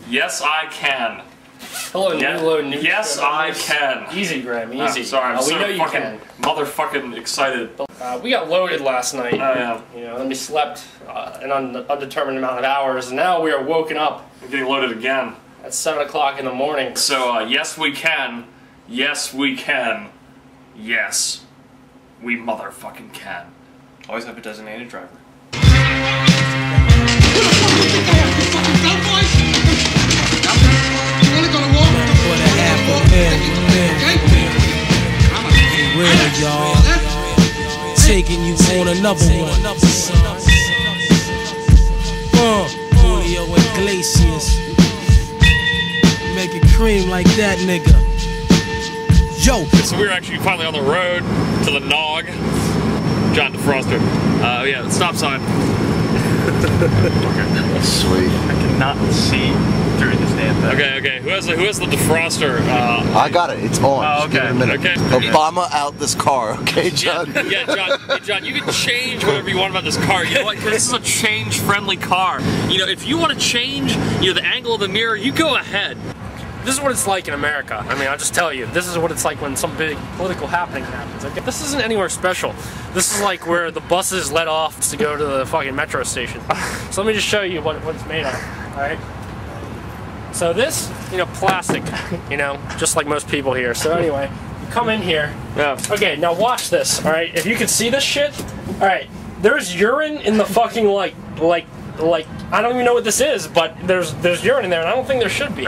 Yes, I can. Hello, new. Yes, I can. Easy, Graham, easy. Sorry, I'm we so know you fucking can. motherfucking excited. We got loaded last night. Oh, yeah. You know, and we slept an undetermined amount of hours, and now we are woken up. I'm getting loaded again. At 7 o'clock in the morning. So, yes, we can. Yes, we can. Yes, we motherfucking can. Always have a designated driver. Taking you on another one. Julio Iglesias. Make it cream like that, nigga. Yo. So we're actually finally on the road to the Nog. John DeFroster. Yeah, stop sign. Okay. Sweet. I cannot see through this damn thing. Okay. Who has the defroster? I got it. It's on. Oh, Just give it a minute. Okay. Obama out this car. Okay, John. Yeah, John. Hey, John, you can change whatever you want about this car. You know what? Because this is a change-friendly car. You know, if you want to change, the angle of the mirror, you go ahead. This is what it's like in America. I mean, I'll just tell you. This is what it's like when some big political happening happens. Okay? This isn't anywhere special. This is like where the buses let off to go to the fucking metro station. So let me just show you what it's made of. Alright? So this, plastic, just like most people here. So anyway, you come in here. Yeah. Okay, now watch this, alright? If you can see this shit, alright, there's urine in the fucking, like, I don't even know what this is, but there's urine in there, and I don't think there should be.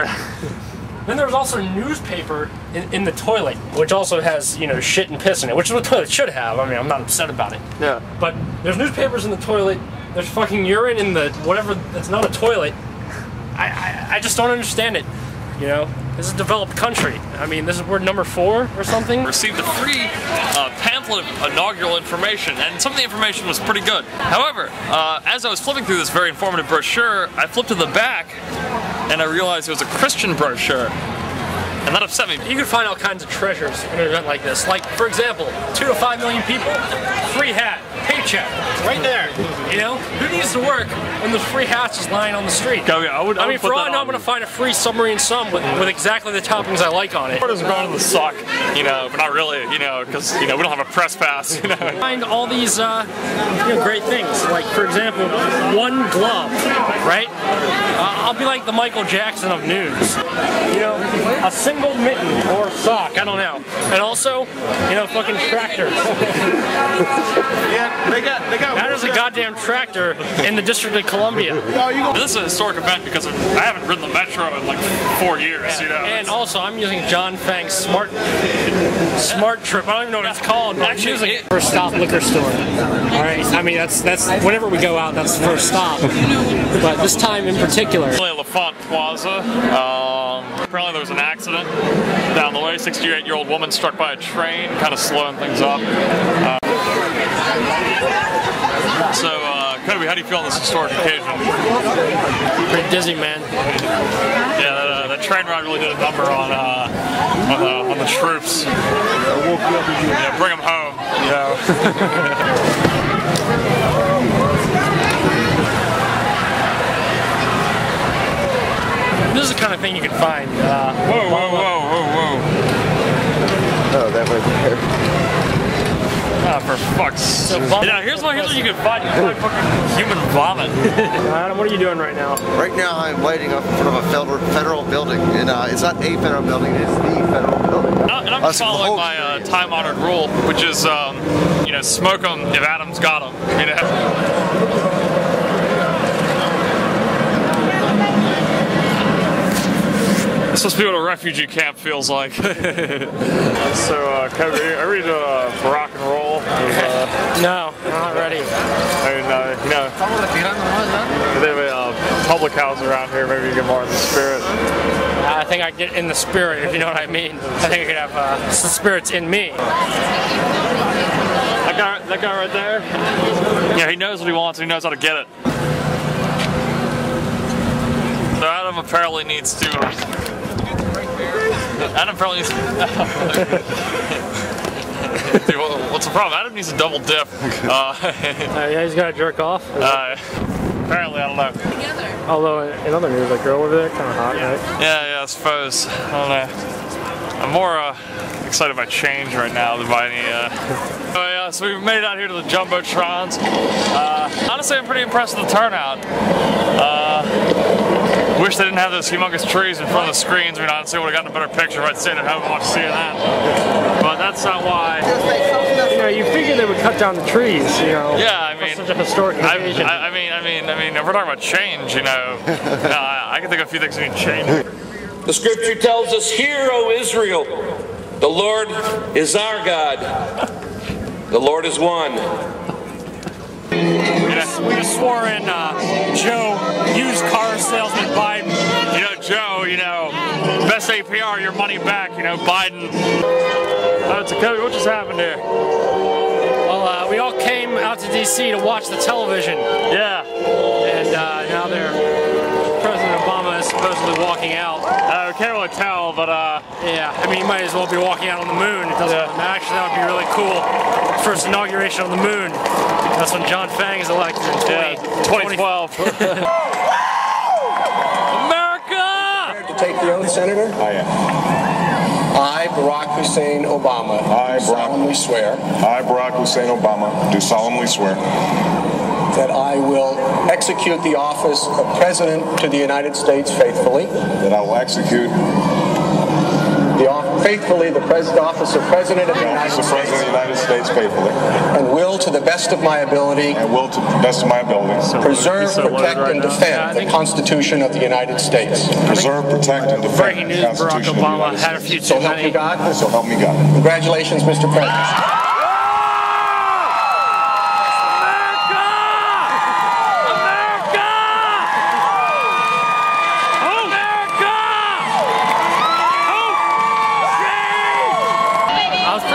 Then there's also newspaper in the toilet, which also has, shit and piss in it, which is what the toilet should have. I mean, I'm not upset about it. Yeah. But there's newspapers in the toilet, there's fucking urine in the whatever that's not a toilet. I just don't understand it. This is a developed country. I mean, this is word number 4 or something. Received a free pamphlet of inaugural information, and some of the information was pretty good. However, as I was flipping through this very informative brochure, I flipped to the back, and I realized it was a Christian brochure. And that upset me. You can find all kinds of treasures in an event like this. Like, for example, 2 to 5 million people, free hat, paycheck, right there. Who needs to work when there's free hats just lying on the street? Oh, yeah, I would for all I know, I'm going to find a free submarine sum with exactly the toppings I like on it. What is going to the sock, but not really, because, we don't have a press pass, Find all these, great things. Like, for example, one glove, right? I'll be like the Michael Jackson of news. A single mitten or sock, I don't know. And also, fucking tractors. Yeah, they got. That is a goddamn tractor in the District of Columbia. This is a historic event because I haven't ridden the metro in like 4 years, And also, I'm using John Fang's smart trip. I don't even know what it's called. But actually, using it first stop liquor store. All right. I mean, that's whenever we go out, that's the first stop. But this time in particular. LaFont Plaza. Apparently there was an accident down the way. 68-year-old woman struck by a train, kind of slowing things up. Cody, how do you feel on this historic occasion? Pretty dizzy, man. Yeah, that train ride really did a number on the troops. Yeah, bring them home. This is the kind of thing you can find. Whoa. Oh, that went there. For fuck's sake. Here's what you can find. You can find fucking human vomit. Adam, what are you doing right now? Right now, I'm waiting up in front of a federal building, and it's not a federal building; it's the federal building. And I'm following my time-honored rule, which is, smoke them if Adam's got them. This must be what a refugee camp feels like. So, Kobe, are we doing a rock and roll? No, I'm not ready. I mean, they have a public house around here. Maybe you get more in the spirit. I think I get in the spirit, if you know what I mean. I think I could have some spirits in me. That guy right there? Yeah, he knows what he wants and he knows how to get it. So Adam apparently needs to... Adam probably needs to... Dude, what's the problem? Adam needs a double dip. Yeah, he's got to jerk off. Apparently, I don't know. Together. Although in other news, that girl over there, kind of hot, right? Yeah, I suppose. I don't know. I'm more excited by change right now than by any. Oh yeah, so we made it out here to the jumbotrons. Honestly, I'm pretty impressed with the turnout. Wish they didn't have those humongous trees in front of the screens. I mean, honestly, I would have gotten a better picture if I'd stayed at home and watched CNN. But that's not why. You know, you figured they would cut down the trees, you know. Yeah, I mean, such a historic occasion. I mean, if we're talking about change, you know, I can think of a few things we need to change. The scripture tells us, "Hear, O Israel, the Lord is our God. The Lord is one." We just swore in Joe, used car salesman Biden. You know, Joe, you know, best APR, your money back, you know, Biden. So Cody, what just happened here? Well, we all came out to DC to watch the television. Yeah. And now President Obama is supposedly walking out. We can't really tell, but yeah, I mean, he might as well be walking out on the moon. It doesn't. Actually, that would be really cool. First inauguration on the moon. That's when John Fang is elected in 2012. America! To take the oath, Senator? I am. I, Barrack Hussein Obama, solemnly swear. I, Barrack Hussein Obama, do solemnly swear that I will execute the office of President to the United States faithfully. That I will execute faithfully the office of President of the United States. President of the United States faithfully. And will, to the best of my ability, preserve, protect, and defend the Constitution of the United States. Preserve, protect, and defend breaking news, Barack Obama had a few too So help me God. So help me God. Congratulations, Mr. President.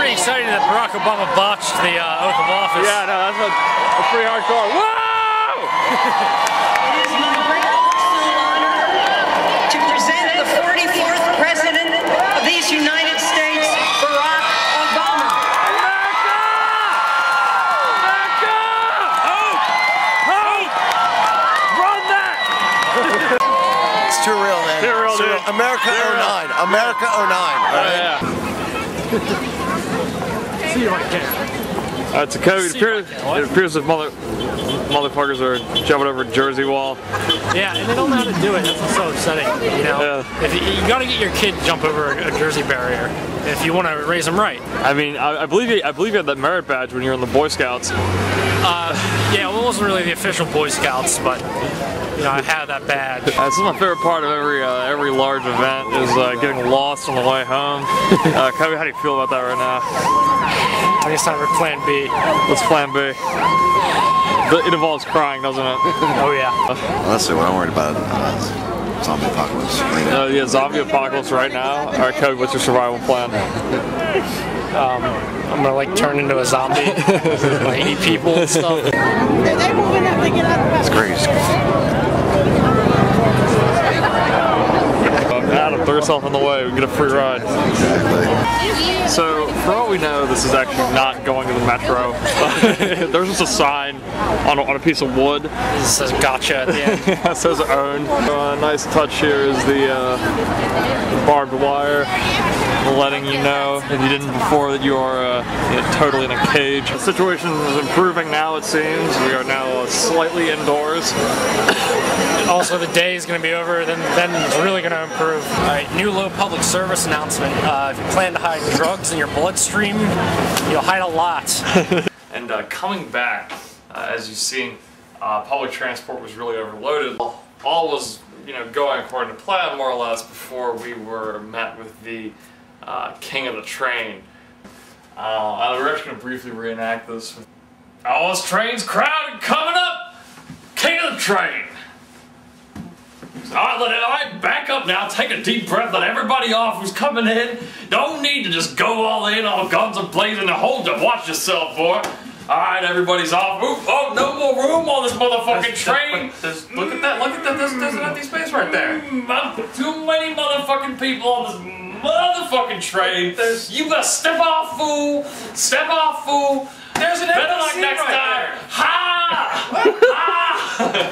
Excited that Barack Obama botched the oath of office. Yeah, no, that's pretty hardcore. Whoa! It is my great personal honor to present the 44th President of these United States, Barack Obama. America! America! Hope! Hope! Run that! It's too real, man. Too real, dude. America Too 09. real. America 09. Yeah. See you again. So Cody, it appears that motherfuckers are jumping over a Jersey wall. Yeah, and they don't know how to do it. That's what's so upsetting. You know, if you got to get your kid to jump over a Jersey barrier if you want to raise them right. I mean, I believe you had that merit badge when you were in the Boy Scouts. Yeah, well, it wasn't really the official Boy Scouts, but you know, I had that badge. This is my favorite part of every large event is getting lost on the way home. Cody, how do you feel about that right now? I guess time for Plan B. What's Plan B? It involves crying, doesn't it? Oh yeah. Honestly, what I'm worried about is zombie apocalypse. Yeah, zombie apocalypse right now. All right, Cody, what's your survival plan? I'm gonna like turn into a zombie, like eat people and stuff. It's great. Adam, throw yourself in the way, we get a free ride. Exactly. So, for all we know, this is actually not going to the metro. There's just a sign on a piece of wood. It says gotcha at the end. It says own. A nice touch here is the barbed wire, letting you know, if you didn't before, that you are totally in a cage. The situation is improving now, it seems. We are now slightly indoors. Also, the day is going to be over, then it's really going to improve. Alright, new low public service announcement. If you plan to hide drugs in your bloodstream, you'll hide a lot. And coming back, as you've seen, public transport was really overloaded. All was, going according to plan, more or less, before we were met with the king of the train. We're actually going to briefly reenact this. All this train's crowded, coming up! King of the train! Alright, back up now, take a deep breath, let everybody off who's coming in. Don't need to just go all in, all guns are blazing, hold up, watch yourself, boy. Alright, everybody's off. Oh, no more room on this motherfucking train. Look at that, there's an empty space right there. Too many motherfucking people on this motherfucking train. You better step off, fool. Step off, fool. There's an empty seat right there. Ha! Ha!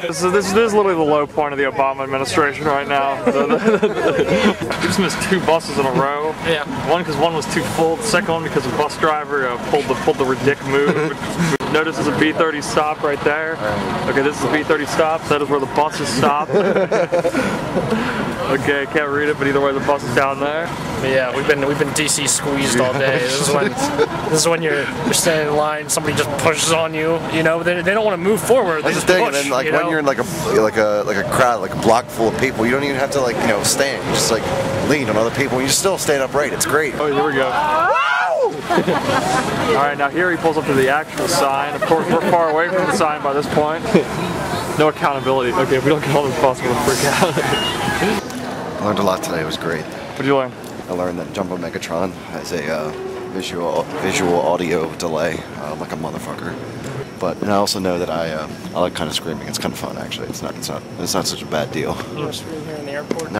This is literally the low point of the Obama administration right now. We just missed 2 buses in a row. Yeah. One because one was too full. The second one because the bus driver pulled the ridiculous move. Notice there's a B30 stop right there. Okay, this is a B30 stop. That is where the buses stop. Okay, can't read it, but either way, the bus is down there. But yeah, we've been DC squeezed all day. This is when you're standing in line, somebody just pushes on you. You know, they don't want to move forward. They just push. And then, like, when you're in like a crowd, like a block full of people, you don't even have to, like, you know, stand. You just like lean on other people. And you still stand upright. It's great. Oh, here we go. All right, now here he pulls up to the actual sign. Of course, we're far away from the sign by this point. No accountability. Okay, if we don't get on this bus, we're gonna freak out. I learned a lot today. It was great. What did you learn? I learned that Jumbo Megatron has a visual audio delay, like a motherfucker. And I also know that I like kind of screaming. It's kind of fun, actually. It's not such a bad deal. You want to scream here in the airport?